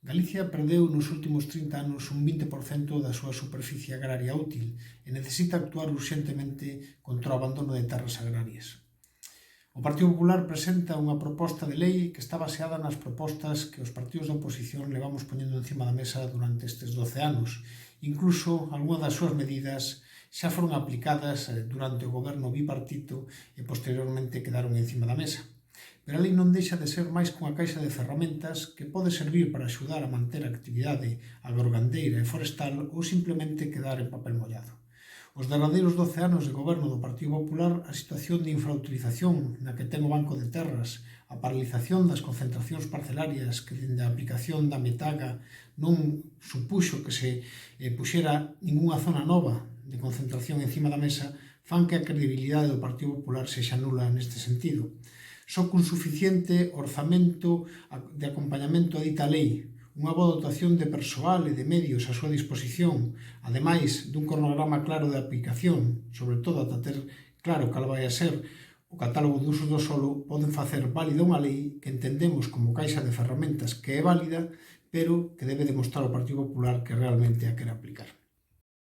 Galicia perdeu nos últimos 30 anos un 20% da súa superficie agraria útil e necesita actuar urxentemente contra o abandono de terras agrarias. O Partido Popular presenta unha proposta de lei que está baseada nas propostas que os partidos da oposición levamos poñendo encima da mesa durante estes 12 anos. Incluso, algunhas das súas medidas xa foron aplicadas durante o goberno bipartito e posteriormente quedaron encima da mesa. Pero a lei non deixa de ser máis que unha caixa de ferramentas que pode servir para axudar a manter a actividade agrogandeira e forestal ou simplemente quedar en papel mollado. Os derradeiros 12 anos de goberno do Partido Popular, a situación de infrautilización na que ten o Banco de Terras, a paralización das concentracións parcelarias que dende a aplicación da metaga non supuxo que se puxera ningunha zona nova de concentración encima da mesa, fan que a credibilidade do Partido Popular sexa nula neste sentido. Só cun suficiente orzamento de acompañamento a dita lei, unha boa dotación de persoal e de medios á súa disposición, ademais dun cronograma claro de aplicación, sobre todo ata ter claro cal vai a ser o catálogo de usos do solo, poden facer válida unha lei que entendemos como caixa de ferramentas que é válida, pero que debe demostrar o Partido Popular que realmente a quere aplicar.